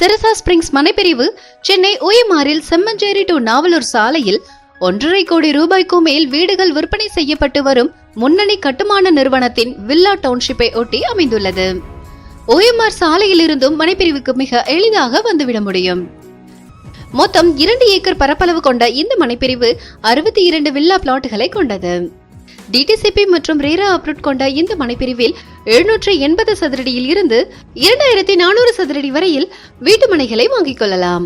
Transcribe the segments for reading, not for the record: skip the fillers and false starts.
செரசா springs மனைப்பிரிவு Chennai ஓஎம்ஆரில் Semmancheri to Navalur சாலையில் 1.5 கோடி ரூபாய்க்கும் மேல் வீடுகள் விற்பனை செய்யப்பட்டு வரும் முன்னணி கட்டுமான நிறுவனத்தின் வில்லா டவுன்ஷிப்பை ஒட்டி அமைந்துள்ளது. ஓஎம்ஆர் சாலையில் இருந்தும் மனைப்பிரிவுக்கு மிக எளிதாக வந்துவிட முடியும். மொத்தம் 2 ஏக்கர் பரப்பளவு கொண்ட இந்த மனைப்பிரிவு 62 வில்லா பிளாட்டுகளை கொண்டது. டிடிசிபி மற்றும் ரேரா அப்ரூவ் கொண்ட இந்த மனைப்பிரிவில் 780 சதுரடியில் இருந்து 2400 சதுரடி வரையில் வீட்டு மனைகளை வாங்கிக் கொள்ளலாம்.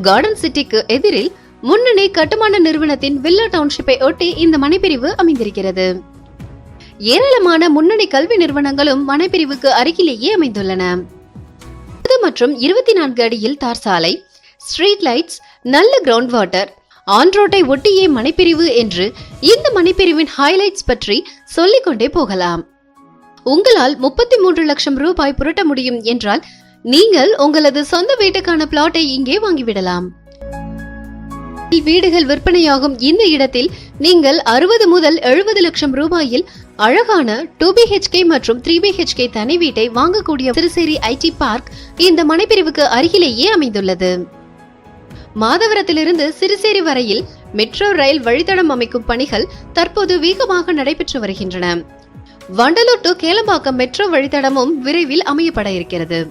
கார்டன் சிட்டிக்கு எதிரில் முன்னணி கட்டுமான நிறுவனத்தின் வில்லா டவுன்ஷிப்பை ஒட்டி இந்த மனைப்பிரிவு அமைந்திருக்கிறது. ஏராளமான முன்னணி கல்வி நிறுவனங்களும் மனைப்பிரிவுக்கு அருகிலேயே அமைந்துள்ளன. மற்றும் 24 அடியில் தார் சாலை, ஸ்ட்ரீட் லைட்ஸ், நல்ல கிரவுண்ட் வாட்டர், ஆன்ரோட்டை ஒட்டியே மனைப்பிரிவு என்று இந்த மனைப்பிரிவின் ஹைலைட்ஸ் பற்றி சொல்லிக்கொண்டே போகலாம். உங்களால் 33 லட்சம் ரூபாய் புரட்ட முடியும் என்றால் நீங்கள் உங்களது சொந்த வீட்டுக்கான பிளாட்டை இங்கே வாங்கிவிடலாம். வீடுகள் விற்பனையாகும் இந்த இடத்தில் நீங்கள் 60 முதல் 70 லட்சம் ரூபாயில் அழகான 2BHK மற்றும் 3BHK தனி வீட்டை வாங்கக்கூடிய சிறுசேரி ஐடி பார்க் இந்த மனைப்பிரிவுக்கு அருகிலேயே அமைந்துள்ளது. மாதவரத்திலிருந்து சிறுசேரி வரையில் மெட்ரோ ரயில் வழித்தடம் அமைக்கும் பணிகள் தற்போது வேகமாக நடைபெற்று வருகின்றன. வண்டலூர் டு கேளம்பாக்கம் மெட்ரோ வழித்தடமும் விரைவில் அமையப்பட இருக்கிறது.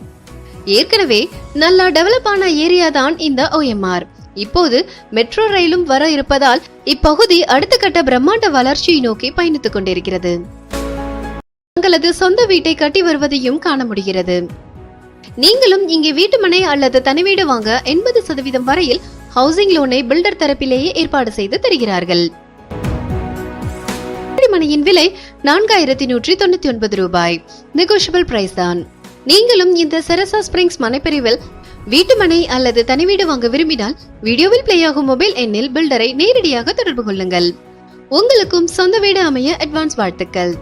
ஏற்கனவே நல்லா டெவலப் ஆன ஏரியா தான் இந்த ஓஎம்ஆர். இப்போது மெட்ரோ ரயிலும் வர இருப்பதால் இப்பகுதி அடுத்த கட்ட பிரம்மாண்ட வளர்ச்சியை நோக்கி பயணித்துக் கொண்டிருக்கிறது. தங்களது சொந்த வீட்டை கட்டி வருவதையும் காண முடிகிறது. நீங்களும் இங்கே வீட்டுமனை அல்லது தனி வீடு வாங்க 80% வரையில் ஹவுசிங் லோனை பில்டர் தரப்பிலேயே ஏற்பாடு செய்து தருகிறார்கள். மனையின் விலை 4199 ரூபாய். நெகோஷியபிள் பிரைஸ் தான். நீங்களும் இந்த செரசா ஸ்பிரிங்ஸ் மனைப்பிரிவில் வீட்டுமனை அல்லது தனி வீடு வாங்க விரும்பினால் வீடியோவில் பிளே ஆகும் மொபைல் எண்ணில் பில்டரை நேரடியாக தொடர்பு கொள்ளுங்கள். உங்களுக்கும் சொந்த வீடு அமைய அட்வான்ஸ் வாழ்த்துக்கள்.